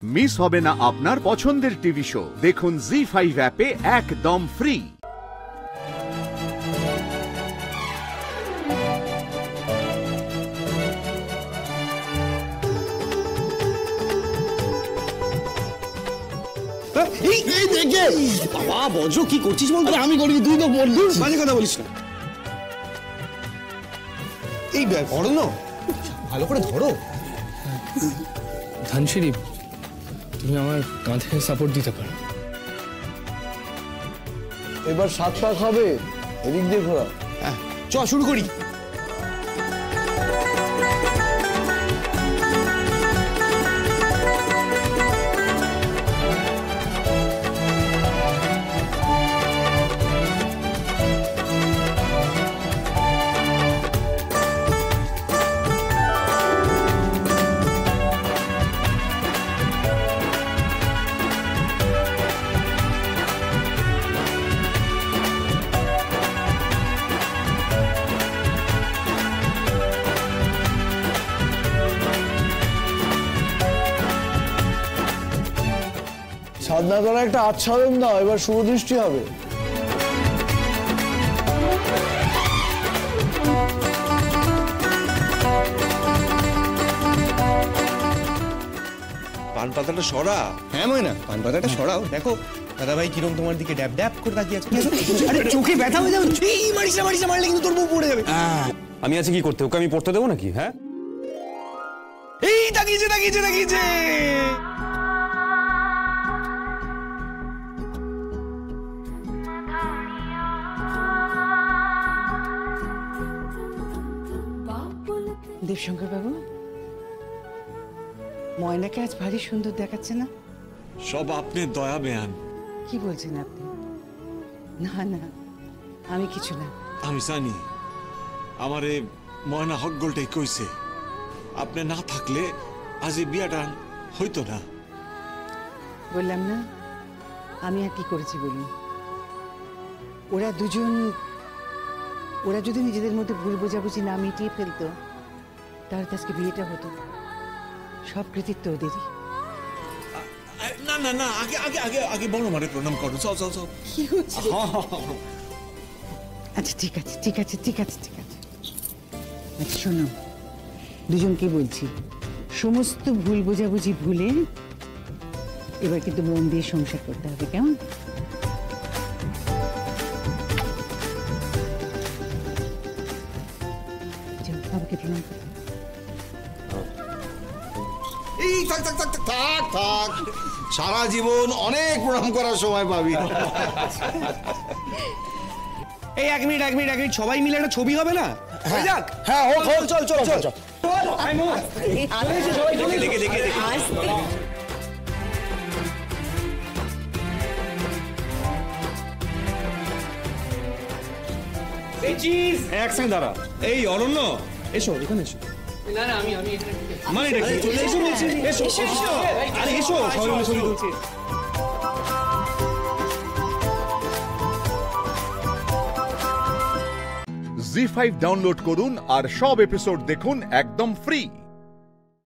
Miss হবে না আপনার পছন্দের টিভি শো। দেখুন জি5 অ্যাপে একদম ফ্রি। বাবা বজ্র কি করছিস বলতো? আমি করি, তুই তো বললি। মাঝে কথা বলিস না। এই ধরো না, ভালো করে ধরো। ধানসিঁড়ি, তুমি আমার কাঁধে সাপোর্ট দিতে পারো। এবার 7 পাক হবে, এদিক দিয়ে ঘোরা। হ্যাঁ, চ শুরু করি। সাধনা করা একটা আচ্ছাদন দাও, এবার শুভ দৃষ্টি হবে। পান পাতাটা সরা। হ্যাঁ ময়না, পান পাতাটা সরাও। দেখো দাদা ভাই কিরম তোমার দিকে ড্যাব ড্যাব করে তাকিয়ে আছে। আরে চোখে ব্যথা হয়ে যাবে। এই মারিস না মারলে কিন্তু তোর বউ পড়ে যাবে। আমি আছি কি করতে? ওকে আমি পড়তে দেবো নাকি? হ্যাঁ, এই তাকিয়েছে। দেবশঙ্কর বাবু, ময়নাকে আজ ভারী সুন্দর দেখাচ্ছে না? সব আপনার দয়া বেয়ান। কি বলছেন আপনি? না আমি কিছু না। আমি জানি আমারে ময়না হকগোলটাই কইছে, আপনি না থাকলে আজ এই বিয়াটা হইতো না। বললাম না, আমি আর কি করেছি বলুন? ওরা দুজন, ওরা যদি নিজেদের মধ্যে ভুল বোঝাবুঝি না মিটিয়ে ফেলতো, তাহলে আজকে বিয়েটা হতো। সব কৃতিত্ব ওদেরই। না আগে বড় মারে প্রণাম করো। চল কি হচ্ছে? আচ্ছা ঠিক আছে। আচ্ছা শোনো, দুজনকে বলছি, সমস্ত ভুল বোঝাবুঝি ভুলে এবার কিন্তু মন দিয়ে সংসার করতে হবে, কেমন? বাবাকে প্রণাম করো। এই থাক, সারা জীবন অনেক প্রণাম করার সময় পাবি। এই এক মিনিট, সবাই মিলে একটা ছবি হবে না? হ্যাঁ, চল। দেখে এক সেকেন্ড দাঁড়া। এই অরণ্য, এসো এখানে এসো। মানে এটা কি? এসো বলছি, এসো। আরে এসো, সবাই মিলে ছবি তুলছি। জি5 ডাউনলোড করুন আর সব এপিসোড দেখুন একদম ফ্রি।